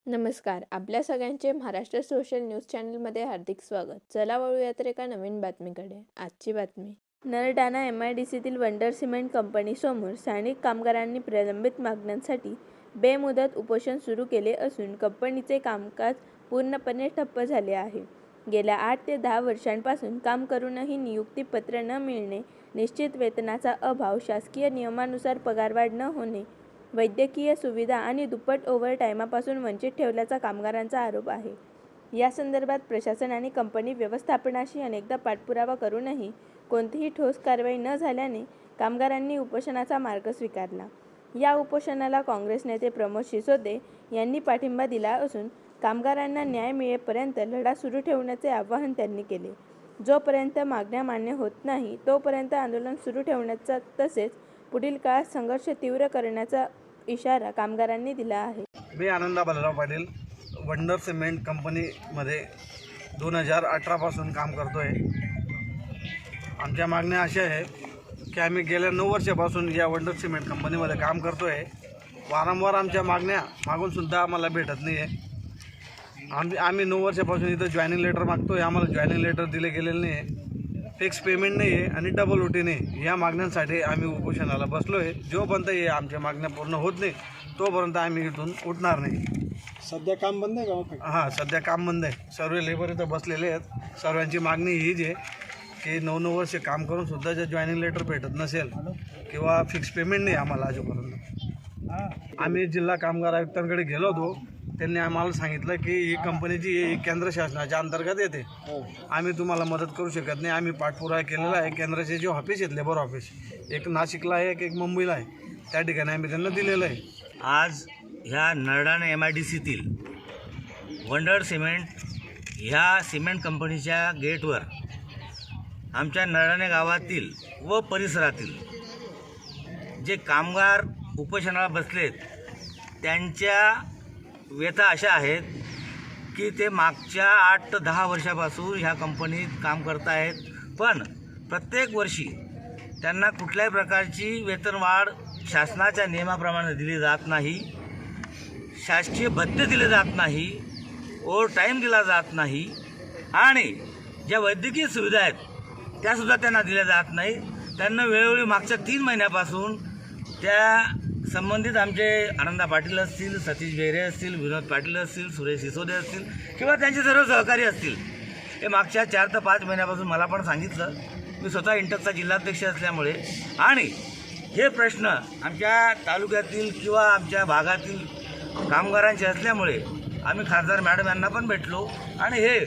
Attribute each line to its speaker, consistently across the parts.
Speaker 1: नमस्कार. आपल्या सगळ्यांचे महाराष्ट्र सोशल न्यूज चॅनलमध्ये हार्दिक स्वागत. चला वळूया तर एका नवीन बातमीकडे. आजची बातमी. नरडाणा MIDCतील वंडर सिमेंट कंपनीसमोर स्थानिक कामगारांनी प्रलंबित मागण्यांसाठी बेमुदत उपोषण सुरू केले असून कंपनीचे कामकाज पूर्णपणे ठप्प झाले आहे. गेल्या 8 ते 10 वर्षांपासून काम करूनही नियुक्तीपत्र न मिळणे, निश्चित वेतनाचा अभाव, शासकीय नियमानुसार पगारवाढ न होणे, वैद्यकीय सुविधा आणि दुप्पट ओव्हरटाईमपासून वंचित ठेवल्याचा कामगारांचा आरोप आहे. या संदर्भात प्रशासन आणि कंपनी व्यवस्थापनाशी अनेकदा पाठपुरावा करूनही कोणतीही ठोस कारवाई न झाल्याने कामगारांनी उपोषणाचा मार्ग स्वीकारला. या उपोषणाला काँग्रेस नेते प्रमोद शिसोदे यांनी पाठिंबा दिला असून कामगारांना न्याय मिळेपर्यंत लढा सुरू ठेवण्याचे आवाहन त्यांनी केले. जोपर्यंत मागण्या मान्य होत नाही तोपर्यंत आंदोलन सुरू ठेवण्याचा तसेच पुढील काळात संघर्ष तीव्र करण्याचा इशारा कामगारांनी दिला आहे.
Speaker 2: मी आनंदा बालराव पाटील वंडर सिमेंट कंपनीमध्ये 2018 पासून काम करतोय. आमच्या मागण्या अशा आहे की आम्ही गेल्या 9 वर्षापासून या वंडर सिमेंट कंपनीमध्ये काम करतोय. वारंवार आमच्या मागण्या मागूनसुद्धा आम्हाला भेटत नाही आहे. आम्ही 9 वर्षापासून इथं जॉईनिंग लेटर मागतोय. आम्हाला जॉईनिंग लेटर दिले गेलेलं नाही आहे, फिक्स पेमेंट नाही आहे आणि डबल OT नाही. या मागण्यांसाठी आम्ही उपोषणाला बसलो आहे. जोपर्यंत हे आमच्या मागण्या पूर्ण होत नाही तोपर्यंत आम्ही इथून उठणार नाही.
Speaker 3: सध्या काम बंद आहे का?
Speaker 2: हां, सध्या काम बंद आहे. सर्व लेबर इथं बसलेले आहेत. सर्वांची मागणी हीच आहे की 9 वर्ष काम करून सुद्धा जर जॉईनिंग लेटर भेटत नसेल किंवा फिक्स पेमेंट नाही आम्हाला अजूनपर्यंत. आम्ही जिल्हा कामगार आयुक्तांकडे गेलो होतो. त्यांनी आम्हाला सांगितलं की ही कंपनीची केंद्र शासनाच्या अंतर्गत येते, आम्ही तुम्हाला मदत करू शकत नाही. आम्ही पाठपुरावा केलेला आहे. केंद्राचे जे ऑफिस आहेत, लेबर ऑफिस, एक नाशिकला आहे, एक मुंबईला आहे, त्या ठिकाणी आम्ही त्यांना दिलेलं आहे.
Speaker 4: आज ह्या नरडाणा MIDCतील वंडर सिमेंट ह्या सिमेंट कंपनीच्या गेटवर आमच्या नरडाणे गावातील व परिसरातील जे कामगार उपोषणाला बसलेत त्यांच्या व्यथा अशा आहेत की ते मागच्या 8 ते 10 वर्षापासून ह्या कंपनीत काम करत आहेत, पण प्रत्येक वर्षी त्यांना कुठल्याही प्रकारची वेतनवाढ शासनाच्या नियमाप्रमाणे दिली जात नाही, शासकीय भत्ते दिले जात नाही, ओव्हर टाईम दिला जात नाही आणि ज्या वैद्यकीय सुविधा आहेत त्यासुद्धा त्यांना दिल्या जात नाही. त्यांना वेळोवेळी मागच्या 3 महिन्यापासून त्या संबंधित आमचे आनंदा पाटील असतील, सतीश बेरे असतील, विनोद पाटील असतील, सुरेश सिसोदे असतील किंवा त्यांचे सर्व सहकारी असतील, हे मागच्या 4 ते 5 महिन्यापासून मला पण सांगितलं. मी स्वतः इंटकचा जिल्हाध्यक्ष असल्यामुळे आणि हे प्रश्न आमच्या तालुक्यातील किंवा आमच्या भागातील कामगारांचे असल्यामुळे आम्ही खासदार मॅडम यांना पण भेटलो आणि हे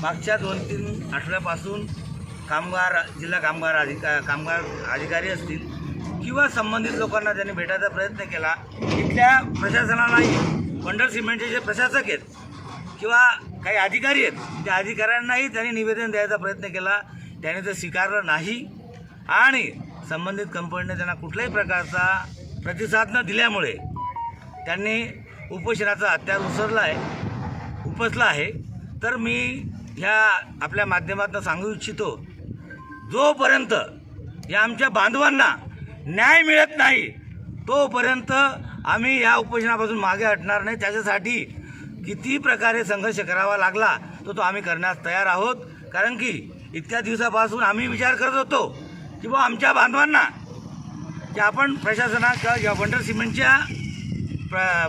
Speaker 4: मागच्या 2-3 आठवड्यापासून जिल्हा कामगार अधिकारी असतील किंवा संबंधित लोकांना त्यांनी भेटायचा प्रयत्न केला. इथल्या प्रशासनालाही वंडर सिमेंटचे जे प्रशासक आहेत किंवा काही अधिकारी आहेत त्या अधिकाऱ्यांनाही त्यांनी निवेदन द्यायचा प्रयत्न केला. त्याने ते स्वीकारलं नाही आणि संबंधित कंपनीने त्यांना कुठल्याही प्रकारचा प्रतिसाद न दिल्यामुळे त्यांनी उपोषणाचा हत्यार उपसला आहे. तर मी ह्या आपल्या माध्यमातून सांगू इच्छितो, जोपर्यंत या आमच्या बांधवांना न्याय मिळत नाही तोपर्यंत आम्ही या उपोषणापासून मागे हटणार नाही. त्याच्यासाठी किती प्रकारे संघर्ष करावा लागला तो आम्ही करण्यास तयार आहोत. कारण की इतक्या दिवसापासून आम्ही विचार करत होतो की बुवा आमच्या बांधवांना की आपण प्रशासनाच्या या वंडर सिमेंटच्या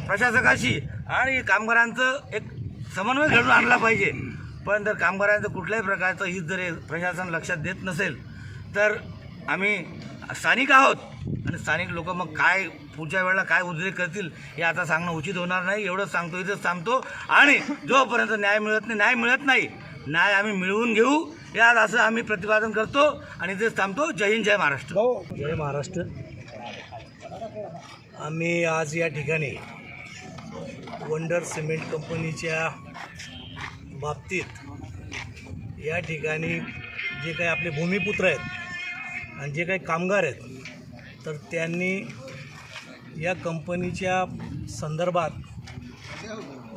Speaker 4: प्रशासकाशी आणि कामगारांचं एक समन्वय घडून आणला पाहिजे. पण जर कामगारांचं कुठल्याही प्रकारचं हित जर प्रशासन लक्षात देत नसेल तर आम्ही स्थानिक आहोत आणि स्थानिक लोक मग काय पुढच्या वेळेला काय उद्रेक करतील हे आता सांगणं उचित होणार नाही. एवढंच सांगतो, इथंच थांबतो आणि जोपर्यंत न्याय मिळत नाही न्याय आम्ही मिळवून घेऊ यात असं आम्ही प्रतिपादन करतो आणि इथेच थांबतो. जय हिंद, जय महाराष्ट्र.
Speaker 3: जय महाराष्ट्र. आम्ही आज या ठिकाणी वंडर सिमेंट कंपनीच्या बाबतीत या ठिकाणी जे काही आपले भूमिपुत्र आहेत आणि जे काही कामगार आहेत तर त्यांनी या कंपनीच्या संदर्भात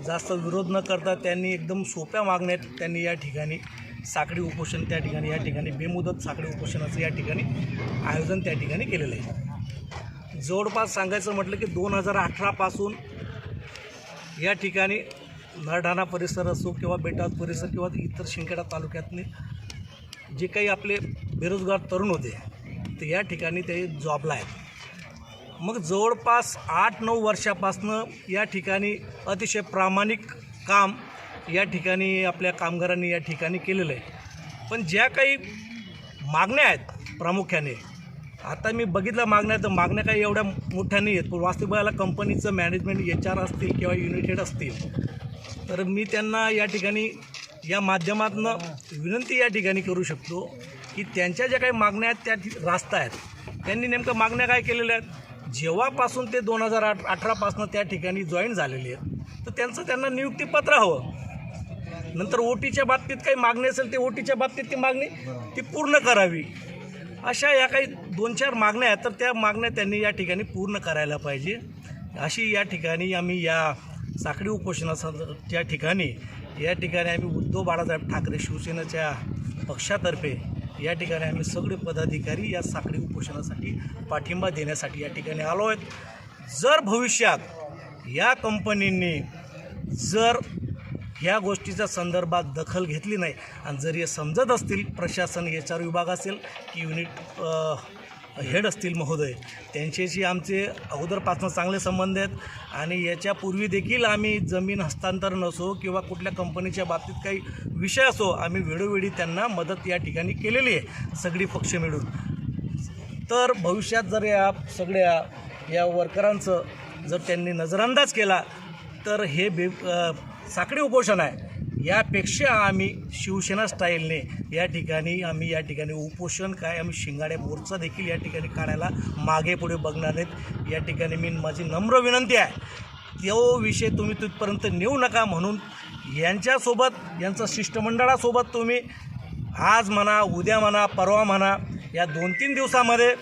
Speaker 3: जास्त विरोध न करता त्यांनी एकदम सोप्या मागण्यात त्यांनी या ठिकाणी साखळी उपोषण या ठिकाणी बेमुदत साखळी उपोषणाचं या ठिकाणी आयोजन त्या ठिकाणी केलेलं आहे. जवळपास सांगायचं म्हटलं की 2018 पासून या ठिकाणी नरडाणा परिसर असो किंवा बेटाद परिसर किंवा इतर शिंदखेडा तालुक्यातले जे काही आपले बेरोजगार तरुण होते ते या ठिकाणी ते जॉबला आहेत. मग जवळपास 8-9 वर्षापासनं या ठिकाणी अतिशय प्रामाणिक काम या ठिकाणी आपल्या कामगारांनी या ठिकाणी केलेलं आहे. पण ज्या काही मागण्या आहेत प्रामुख्याने, आता मी बघितलं मागण्या, तर मागण्या काही एवढ्या मोठ्या नाही आहेत, पण वास्तविकाला कंपनीचं मॅनेजमेंट HR असतील किंवा युनायटेड असतील, तर मी त्यांना या ठिकाणी या माध्यमातून विनंती या ठिकाणी करू शकतो की त्यांच्या ज्या काही मागण्या आहेत त्या रास्त आहेत. त्यांनी नेमकं मागण्या काय केलेल्या आहेत, जेव्हापासून ते 2018पासून त्या ठिकाणी जॉईन झालेले आहेत, तर त्यांना नियुक्तीपत्र हवं. नंतर OTच्या बाबतीत काही मागणी असेल ते OTच्या बाबतीत ती मागणी ती पूर्ण करावी. अशा या काही 2-4 मागण्या आहेत, तर त्या मागण्या त्यांनी या ठिकाणी पूर्ण करायला पाहिजे. अशी या ठिकाणी आम्ही या साखळी उपोषणाच्या ठिकाणी आम्ही उद्धव बाळासाहेब ठाकरे शिवसेनेच्या पक्षातर्फे या ठिकाणी आम्ही सगळे पदाधिकारी या साखळी उपोषणासाठी पाठिंबा देण्यासाठी या ठिकाणी आलो आहेत. जर भविष्यात या कंपनींनी जर ह्या गोष्टीच्या संदर्भात दखल घेतली नाही आणि जर हे समजत असतील, प्रशासन HR विभाग असेल की युनिट हेड असतील महोदय, त्यांच्याशी आमचे अगोदरपासून चांगले संबंध आहेत आणि याच्यापूर्वी देखील आम्ही जमीन हस्तांतरण असो किंवा कुठल्या कंपनीच्या बाबतीत काही विषय असो, आम्ही वेळोवेळी त्यांना मदत या ठिकाणी केलेली आहे सगळी पक्ष मिळून. तर भविष्यात जर या सगळ्या या वर्करांचं जर त्यांनी नजरअंदाज केला तर हे साखळी उपोषण आहे, यापेक्षा आम्ही शिवसेना स्टाईलने या ठिकाणी उपोषण काय आम्ही शिंगाडे मोर्चा देखील या ठिकाणी काढायला मागे पुढे बघणार नाहीत. या ठिकाणी मी माझी नम्र विनंती आहे, तो विषय तुम्ही तिथपर्यंत नेऊ नका. म्हणून यांच्या शिष्टमंडळासोबत तुम्ही आज म्हणा, उद्या म्हणा, परवा म्हणा, या 2-3 दिवसामध्ये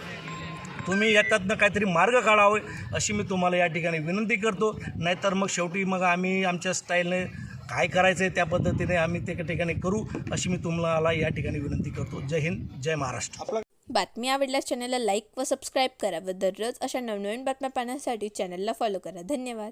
Speaker 3: तुम्ही याच्यातनं काहीतरी मार्ग काढावे अशी मी तुम्हाला या ठिकाणी विनंती करतो. नाहीतर मग शेवटी मग आम्ही आमच्या स्टाईलने काय करायचं आहे त्या पद्धतीने आम्ही त्या ठिकाणी करू अशी मी तुम्हाला या ठिकाणी विनंती करतो. जय हिंद, जय महाराष्ट्र.
Speaker 1: बातमी आवडल्यास चॅनलला लाईक व सबस्क्राईब करा व दररोज अशा नवनवीन बातम्या पाहण्यासाठी चॅनलला फॉलो करा. धन्यवाद.